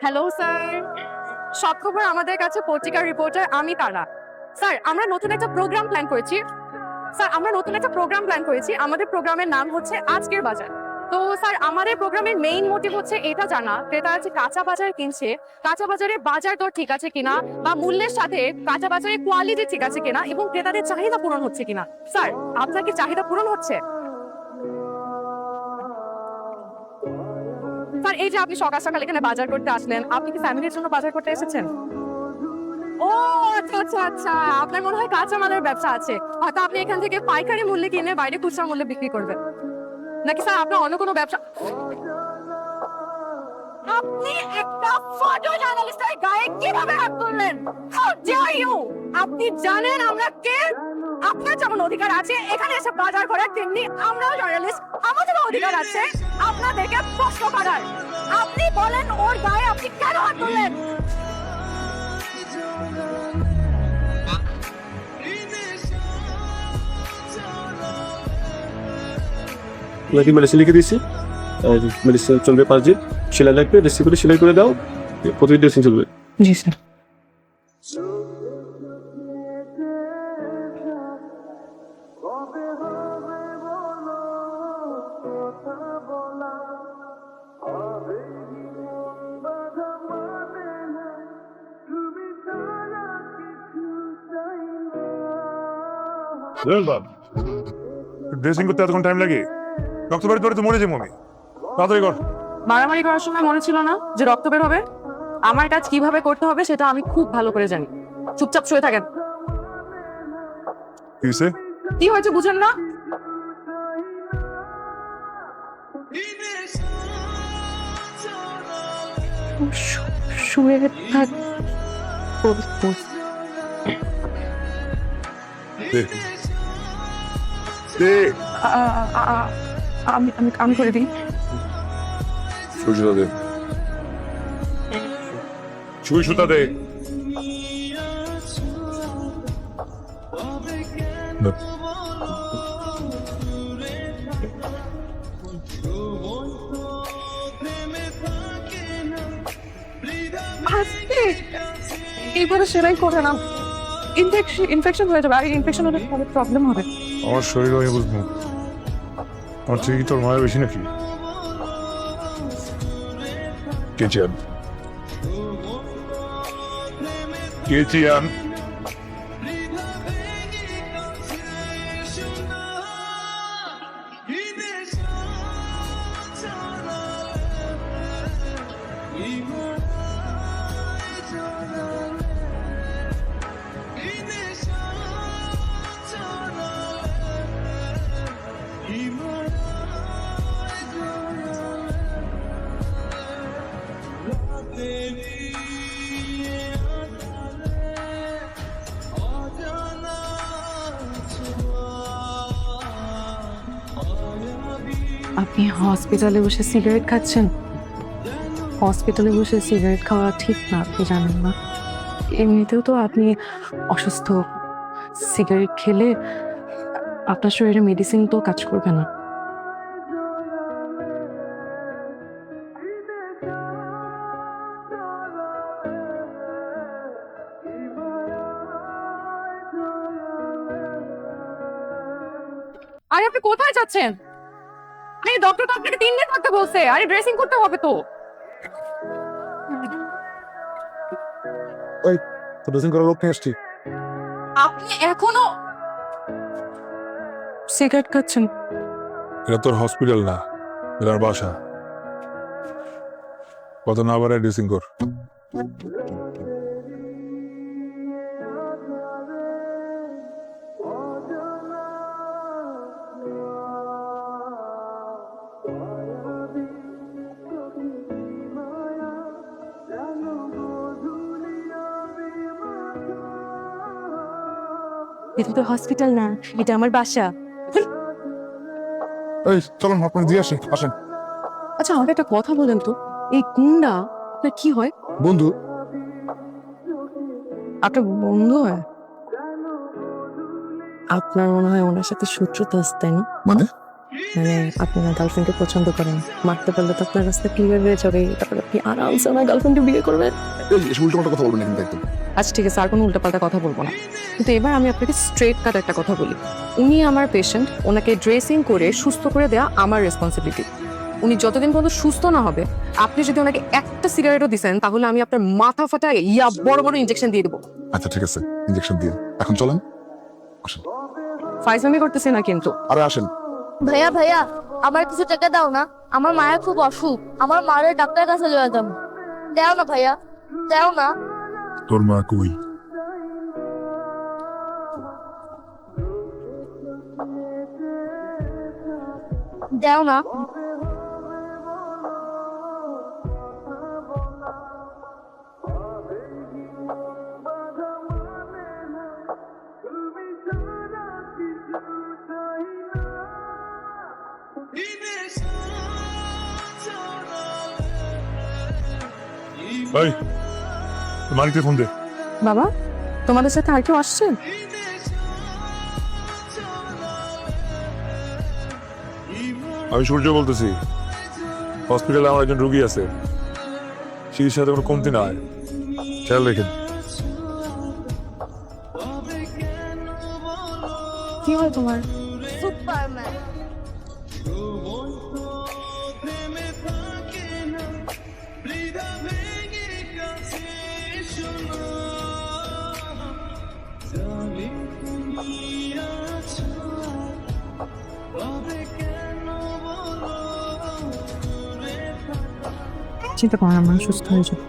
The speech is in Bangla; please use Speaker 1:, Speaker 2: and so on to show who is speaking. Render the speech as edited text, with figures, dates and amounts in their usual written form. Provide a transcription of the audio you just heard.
Speaker 1: হ্যালো স্যার, সব খবর আমাদের কাছে পত্রিকার রিপোর্টার আমি তারা। স্যার, আমরা নতুন একটা প্রোগ্রাম প্ল্যান করেছি। আমাদের প্রোগ্রামের নাম হচ্ছে আজকের বাজার। তো স্যার, আমাদের প্রোগ্রামের মেইন মোটিভ হচ্ছে এটা জানা, ক্রেতারা যে কাঁচা বাজার কিনছে, কাঁচা বাজারে বাজার দর ঠিক আছে কিনা, বা মূল্যের সাথে কাঁচা বাজারের কোয়ালিটি ঠিক আছে কিনা, এবং ক্রেতাদের চাহিদা পূরণ হচ্ছে কিনা। স্যার, আপনার কি চাহিদা পূরণ হচ্ছে? স্যার, এই যে আপনি সকাল সকাল এখানে বাজার করতে আসলেন, আপনি কি ফ্যামিলির জন্য বাজার করতে এসেছেন? ও আচ্ছা আচ্ছা আচ্ছা, আপনার মনে হয় কাঁচামালের ব্যবসা আছে, হয়তো আপনি এখান থেকে পাইকারি মূল্যে কিনে বাইরে খুচরা মূল্যে বিক্রি করবেন, নাকি স্যার আপনার অন্য কোনো ব্যবসা? আপনি একটা ফটো জার্নালিস্টের গায়ে কিভাবে হাত তুললেন? How dare you! আপনি জানেন আমরা কে? আপনার যেমন অধিকার আছে এখানে এসে বাজার করার, তেমনি আমরাও জার্নালিস্ট, আমাদেরও অধিকার আছে আপনাদেরকে প্রশ্ন করার। আপনি বলেন ওর গায়ে আপনি কেন হাত তুললেন?
Speaker 2: নাকি মেডিসিন লিখে দিয়েছি, মেডিসিন চলবে 5 দিন। সেলাই লাগবে, রেসিপি করে সেলাই করে দাও, প্রতিদিন ড্রেসিং চলবে।
Speaker 1: জি স্যার।
Speaker 3: ড্রেসিং করতে এতক্ষণ টাইম লাগে? রক্ত বের করে তো মরে যাবো আমি। তাড়াতাড়ি কর।
Speaker 1: মারামারি করার সময় মনে ছিল না যে রক্ত বের হবে? আমার কাজ কিভাবে করতে হবে সেটা আমি খুব ভালো করে জানি। চুপচাপ শুয়ে থাকেন।
Speaker 3: কি হয়েছে?
Speaker 1: কি হয়েছে বুঝেন না? শুয়ে থাক।
Speaker 3: দে। দে।
Speaker 1: আমি আমি আমি করে দিই।
Speaker 3: সুই সুতা দে। সুই সুতা দে। না।
Speaker 1: আজকে এইভাবে সেলাই করে না, ইনফেকশন হয়ে যাবে, আর ইনফেকশন হলে অনেক প্রবলেম হবে।
Speaker 3: আমার শরীর আমি বুঝবো। আমার থেকে কি তোর মায়ের বেশি নাকি? কেচিয়ান। কেচিয়ান।
Speaker 1: আপনি হসপিটালে বসে সিগারেট খাচ্ছেন? হসপিটালে বসে সিগারেট খাওয়া ঠিক না, আপনি জানেন না? এমনিতেও তো আপনি অসুস্থ, সিগারেট খেলে আপনার শরীরে মেডিসিন তো কাজ করবে না। আরে আপনি কোথায় যাচ্ছেন? আরে ডক্টর তো আপনাকে 3 দিন থাকতে বলছে, আরে ড্রেসিং করতে হবে তো।
Speaker 3: ওই তো ড্রেসিং করার লোক নিয়ে আসছি।
Speaker 1: আপনি এখনো সিগারেট খাচ্ছেন?
Speaker 3: এটা তোর হসপিটাল না, এটা আমার বাসা। কত না বারে ড্রেসিং কর।
Speaker 1: এটা তো হসপিটাল না, এটা আমার বাসা।
Speaker 3: এই চলুন আপনাকে দিয়ে আসি, আসেন।
Speaker 1: আচ্ছা, আমাকে একটা কথা বলেন তো, এই গুন্ডা আপনার কি হয়?
Speaker 3: বন্ধু।
Speaker 1: আপনার বন্ধু হয়? আপনার মনে হয় ওনার সাথে শত্রুতা আছে, তাই না?
Speaker 3: মানে?
Speaker 1: মানে আপনি আমার গার্লফ্রেন্ডকে পছন্দ করেন, মারতে পারলে তো আপনার রাস্তা ক্লিয়ার হয়ে যাবে, তারপরে আপনি আরামসে আমার গার্লফ্রেন্ডকে বিয়ে করবেন।
Speaker 4: এসব উল্টো কথা বলবেন না কিন্তু একদম।
Speaker 1: আচ্ছা ঠিক আছে, আর কোনো উল্টাপাল্টা কথা বলবো না, কিন্তু এবার আমি আপনাকে স্ট্রেট কাট একটা কথা বলি। উনি আমার পেশেন্ট, ওনাকে ড্রেসিং করে সুস্থ করে দেওয়া আমার রেসপন্সিবিলিটি। উনি যতদিন পর্যন্ত সুস্থ না হবে, আপনি যদি ওনাকে একটা সিগারেটও দিছেন, তাহলে আমি আপনার মাথা ফাটা ইয়া বড় বড় ইনজেকশন দিয়ে দেবো।
Speaker 4: আচ্ছা ঠিক আছে, ইনজেকশন দিয়ে এখন চলেন, আসেন।
Speaker 1: ফাইজলামি করতেছে না কিন্তু।
Speaker 4: আরে আসেন।
Speaker 5: ভাইয়া ভাইয়া, আমার কিছু টাকা দাও না, আমার মায়ের খুব অসুখ, আমার মায়ের ডাক্তারের কাছে লয়ে যাবো। দাও না ভাইয়া, দাও না।
Speaker 4: তোর মা কই?
Speaker 5: দাও না।
Speaker 3: এই মালিককে ফোন দে।
Speaker 1: বাবা, তোমাদের সাথে আর কেউ আসছে?
Speaker 3: আমি সূর্য বলতেছি, হসপিটালে আমার একজন রোগী আছে, চিকিৎসাতে কোনো কমতি না হয়, খেয়াল রেখেন।
Speaker 1: কি হয় তোমার?
Speaker 5: সুপারম্যান।
Speaker 1: চিন্তা করো না, সুস্থ হয়ে যাবে।